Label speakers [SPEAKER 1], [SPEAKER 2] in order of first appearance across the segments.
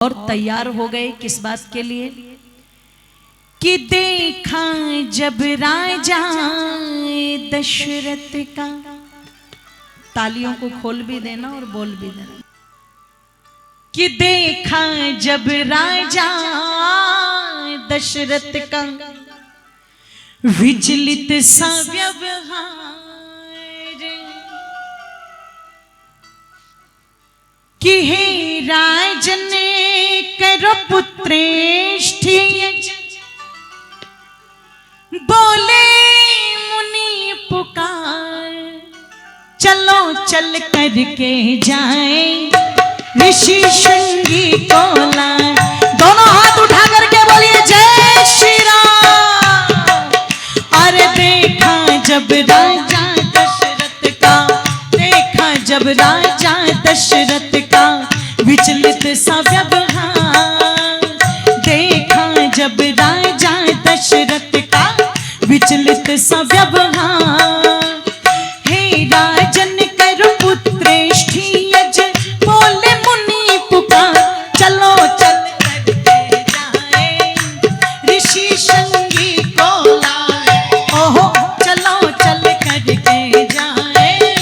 [SPEAKER 1] और तैयार हो गए किस बात के लिए कि देखा जब राजा दशरथ का। तालियों को खोल भी देना और बोल भी देना कि देखा जब राजा दशरथ का विचलित सा व्यवहार कि हे राजन करो पुत्रेष्ठ बोले मुनि पुकार चलो चल करके जाए ऋषि शृंगी को लाए। दोनों हाथ उठा करके बोलिए जय श्री राम। अरे देखा जब राजा दशरथ का, देखा जब राजा दशरथ का विचलित सा व्यवहार, देखा जब राजा दशरथ का विचलित सा व्यवहार। हे राजन करो पुत्रेष्ठ यज बोले मुनि पुकार चलो चल करके जाए ऋषि शृंगी को लाए। ओहो चलो चल करके जाए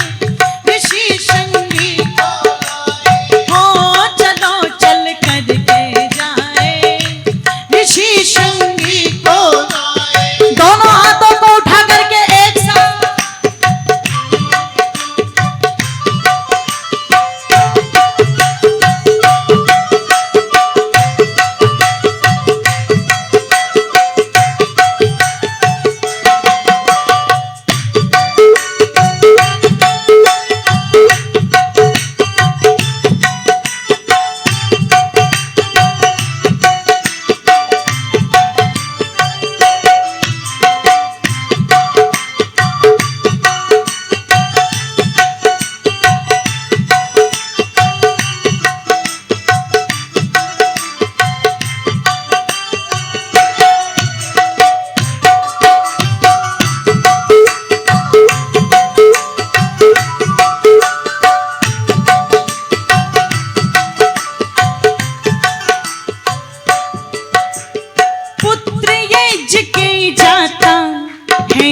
[SPEAKER 1] ऋषि शृंगी को लाए। हो चलो चल करके जाए ऋषि शृंगी को लाए। दोनों हाथों को उठा करके एक साथ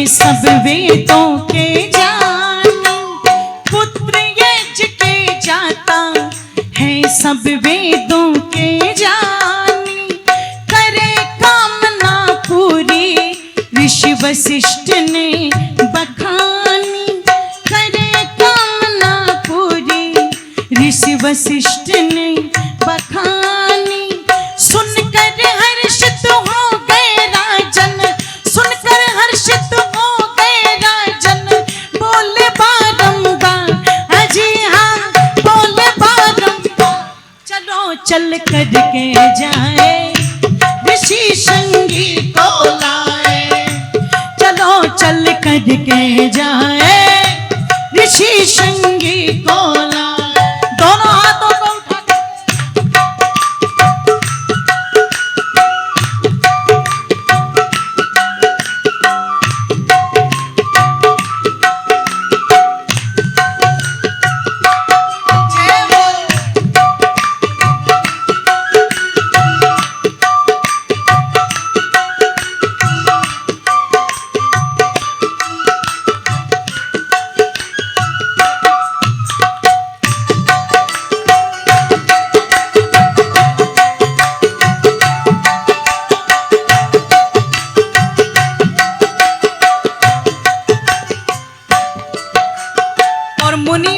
[SPEAKER 1] सब वेदों के जानी, पुत्र यज के जाता है सब वेदों के जानी। करे कामना पूरी ऋषि वशिष्ठ ने बखानी, करे कामना पूरी ऋषि वशिष्ठ ने बखानी। सुनकर हर्षित हो गए राजन, सुनकर हर्षित हो गए राजन, बोले बारंबार अजी हाँ बोले बारंबार चलो चल करके जाए ऋषि शृंगी को लाए। चलो चल करके जाए ऋषि शृंगी को लाए। दोनों हाथों को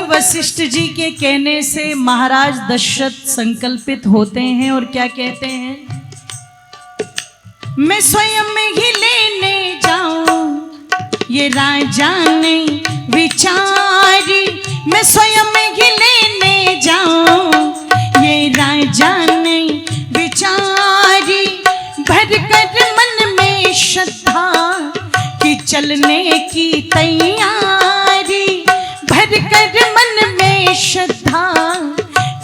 [SPEAKER 1] वशिष्ठ जी के कहने से महाराज दशरथ संकल्पित होते हैं और क्या कहते हैं, मैं स्वयं ही लेने जाऊं ये राजा ने विचारी। मैं स्वयं ही लेने जाऊं ये राजा ने विचारी। भर कर मन में श्रद्धा कि चलने की तैयारी, भर कर मन में श्रद्धा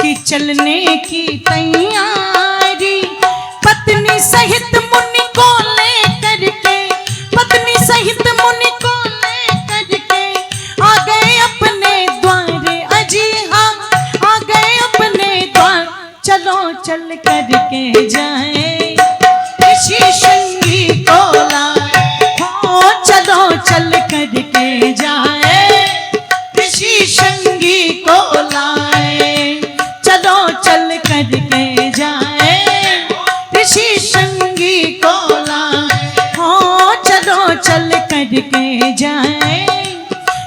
[SPEAKER 1] कि चलने की तैयारी। पत्नी सहित मुनि को ले करके, पत्नी सहित मुनि को ले करके आ गए अपने द्वारे। अजी हाँ आ गए अपने द्वार चलो चल कर करके जाए, ऋषि संगी को लाए। हो चलो चल करके जाए, ऋषि संगी को लाए। चलो चल करके जाए, ऋषि संगी को लाए। हो चलो चल करके जाए,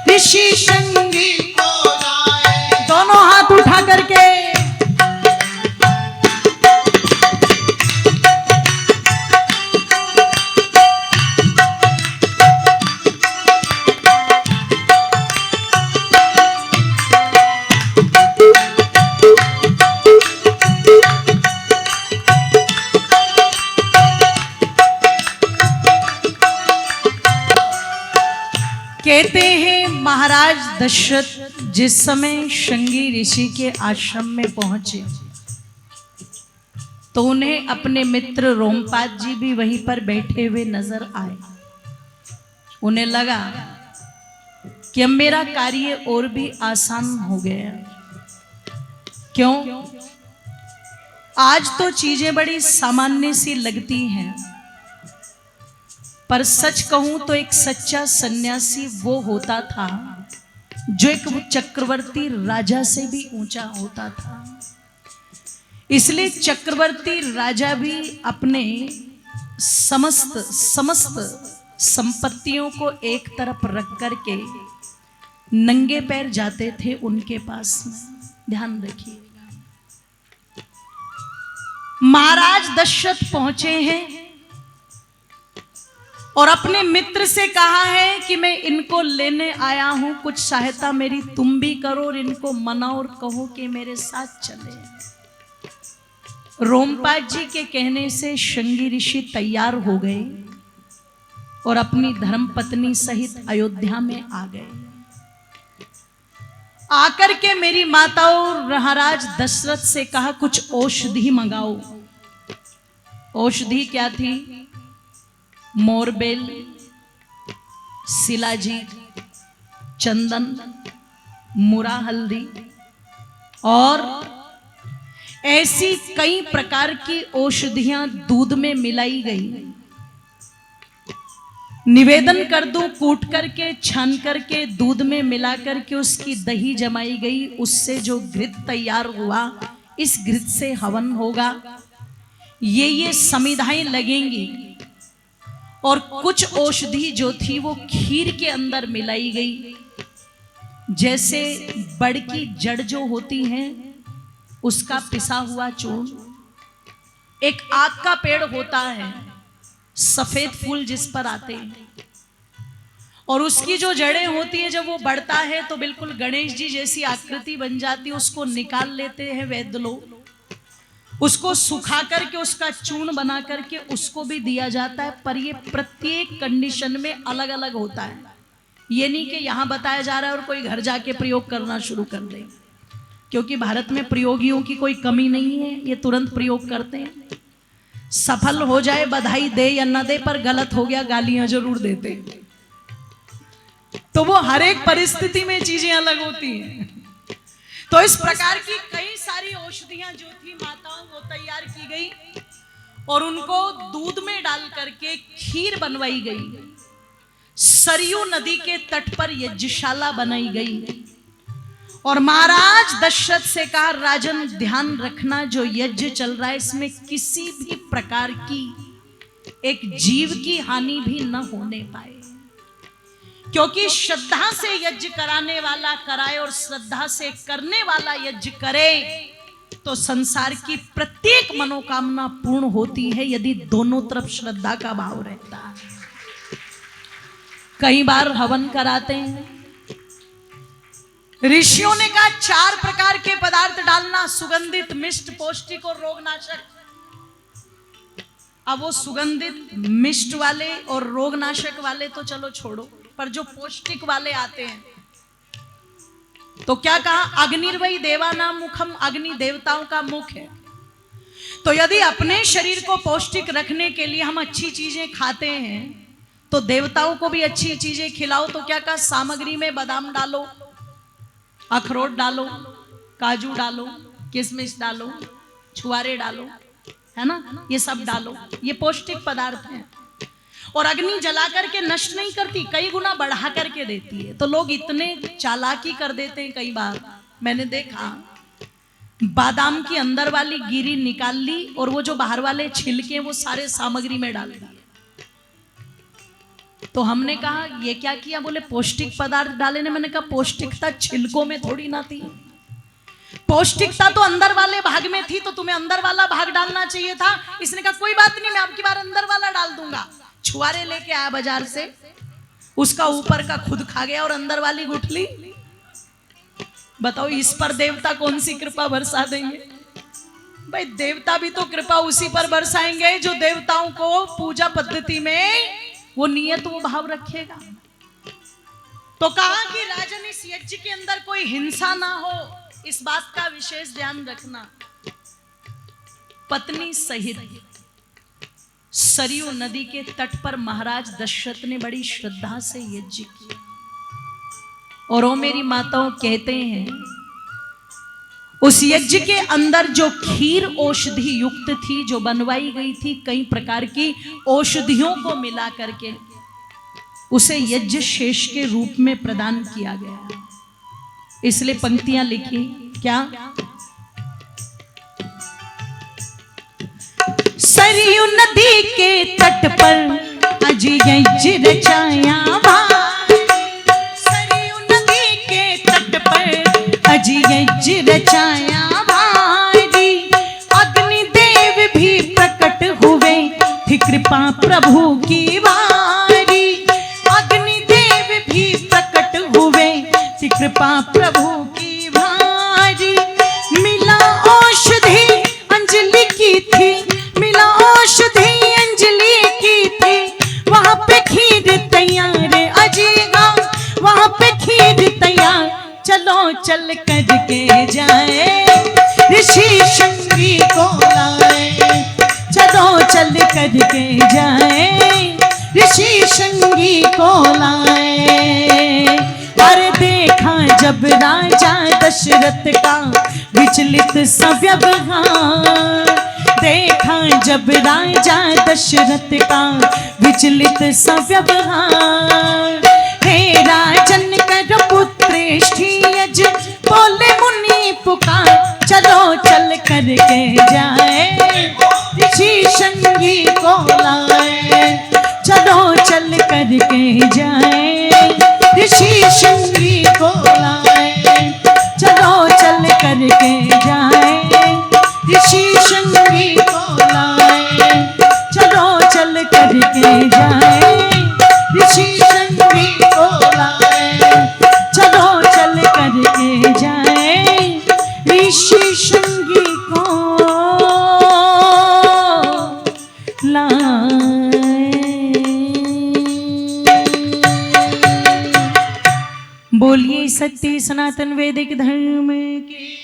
[SPEAKER 1] ऋषि संगी को लाए। दोनों हाथ उठा करके कहते हैं महाराज दशरथ जिस समय शृंगी ऋषि के आश्रम में पहुंचे तो उन्हें अपने मित्र रोमपाद जी भी वहीं पर बैठे हुए नजर आए। उन्हें लगा कि अब मेरा कार्य और भी आसान हो गया। क्यों? आज तो चीजें बड़ी सामान्य सी लगती हैं, पर सच कहूं तो एक सच्चा सन्यासी वो होता था जो एक चक्रवर्ती राजा से भी ऊंचा होता था। इसलिए चक्रवर्ती राजा भी अपने समस्त संपत्तियों को एक तरफ रख करके नंगे पैर जाते थे उनके पास में। ध्यान रखिए, महाराज दशरथ पहुंचे हैं और अपने मित्र से कहा है कि मैं इनको लेने आया हूं, कुछ सहायता मेरी तुम भी करो और इनको मनाओ और कहो कि मेरे साथ चले। रोमपाद जी के कहने से शृंगी ऋषि तैयार हो गए और अपनी धर्मपत्नी सहित अयोध्या में आ गए। आकर के मेरी माताओं महाराज दशरथ से कहा कुछ औषधि मंगाओ। औषधि क्या थी? मोरबेल, शिलाजीत, चंदन, मुरा हल्दी और ऐसी कई प्रकार की औषधियां दूध में मिलाई गई। निवेदन कर दूं, कूट करके छान करके दूध में मिला करके उसकी दही जमाई गई, उससे जो घृत तैयार हुआ इस घृत से हवन होगा। ये समिधाएं लगेंगी और कुछ औषधि जो थी वो खीर के अंदर मिलाई गई। जैसे बड़ की जड़ जो होती है उसका पिसा हुआ चूर्ण। एक आक का पेड़ होता है, सफेद फूल जिस पर आते हैं, और उसकी जो जड़ें होती है जब वो बढ़ता है तो बिल्कुल गणेश जी जैसी आकृति बन जाती है। उसको निकाल लेते हैं वैद्य लोग, उसको सुखा करके उसका चूर्ण बना करके उसको भी दिया जाता है। पर ये प्रत्येक कंडीशन में अलग अलग होता है। ये नहीं कि यहां बताया जा रहा है और कोई घर जाके प्रयोग करना शुरू कर दे, क्योंकि भारत में प्रयोगियों की कोई कमी नहीं है, ये तुरंत प्रयोग करते हैं। सफल हो जाए बधाई दे या न दे, पर गलत हो गया गालियां जरूर देते हैं। तो वो हर एक परिस्थिति में चीजें अलग होती हैं। तो इस प्रकार की कई सारी औषधियां जो थी माताओं वो तैयार की गई और उनको दूध में डाल करके खीर बनवाई गई। सरयू नदी के तट पर यज्ञशाला बनाई गई और महाराज दशरथ से कहा राजन ध्यान रखना, जो यज्ञ चल रहा है इसमें किसी भी प्रकार की एक जीव की हानि भी न होने पाए, क्योंकि श्रद्धा से यज्ञ कराने वाला कराए और श्रद्धा से करने वाला यज्ञ करे तो संसार की प्रत्येक मनोकामना पूर्ण होती है यदि दोनों तरफ श्रद्धा का भाव रहता है। कई बार हवन कराते हैं, ऋषियों ने कहा 4 प्रकार के पदार्थ डालना, सुगंधित, मिष्ट, पौष्टिक और रोगनाशक। अब वो सुगंधित, मिष्ट वाले और रोगनाशक वाले तो चलो छोड़ो, पर जो पौष्टिक वाले आते हैं तो क्या कहा? अग्निर्वै देवानां मुखम, अग्नि देवताओं का मुख है। तो यदि अपने शरीर को पौष्टिक रखने के लिए हम अच्छी चीजें खाते हैं तो देवताओं को भी अच्छी चीजें खिलाओ। तो क्या कहा? सामग्री में बादाम डालो, अखरोट डालो, काजू डालो, किशमिश डालो, छुआरे डालो, है ना, ये सब डालो, ये पौष्टिक पदार्थ हैं। और अग्नि जला करके नष्ट नहीं करती, कई गुना बढ़ा करके देती है। तो लोग इतने चालाकी कर देते हैं, कई बार मैंने देखा बादाम की अंदर वाली गिरी निकाल ली और वो जो बाहर वाले छिलके वो सारे सामग्री में डाल दिए। तो हमने कहा ये क्या किया, बोले पौष्टिक पदार्थ डाले ने। मैंने कहा पौष्टिकता छिलकों में थोड़ी ना थी, पौष्टिकता तो अंदर वाले भाग में थी, तो तुम्हें अंदर वाला भाग डालना चाहिए था। इसने कहा कोई बात नहीं, मैं आपकी बार अंदर वाला डाल दूंगा। छुआरे लेके आया बाजार से, उसका ऊपर का खुद खा गया और अंदर वाली गुठली। बताओ इस पर देवता कौन सी कृपा बरसा देंगे? भाई देवता भी तो कृपा उसी पर बरसाएंगे जो देवताओं को पूजा पद्धति में वो नियत वो भाव रखेगा। तो कहा कि राजन इस यज्ञ के अंदर कोई हिंसा ना हो, इस बात का विशेष ध्यान रखना। पत्नी सहित सरयू नदी के तट पर महाराज दशरथ ने बड़ी श्रद्धा से यज्ञ किया। और वो मेरी माताओं कहते हैं उस यज्ञ के अंदर जो खीर औषधि युक्त थी, जो बनवाई गई थी कई प्रकार की औषधियों को मिला करके, उसे यज्ञ शेष के रूप में प्रदान किया गया। इसलिए पंक्तियां लिखी क्या, सरयू नदी के तट पर अज यज्ञ रचाया भाई, सरयू नदी के तट पर अज यज्ञ रचाया भाई। अग्निदेव भी प्रकट हुए थी कृपा प्रभु की बारी, अग्निदेव भी प्रकट हुए थी कृपा प्रभु की भारी। मिला औषधि अंजलि की थी, मिला औषधि अंजलि की थी, वहां पे खीर तैयार अजीगा, वहां पे खीर तैयार। चलो चल करके जाए ऋषि शृंगी को लाए, चलो चल करके जाए ऋषि शृंगी को लाए। और देखा जब राजा दशरथ का विचलित सा व्यवहार, देखा जब राजा दशरथ का विचलित सा व्यवहार। हे राजन कर पुत्रेष्ठि यज, बोले मुनि पुकार, चलो चल करके जाए ऋषि शृंगी को लाए, चलो चल करके जाए ऋषि शृंगी को लाए, चलो चल करके जाए ऋषि शृंगी को लाए, चलो चल करके जाए ऋषि शृंगी को लाए, चलो चल करके जाए ऋषि शृंगी को लाए। बोलिए सत्य सनातन वैदिक धर्म की।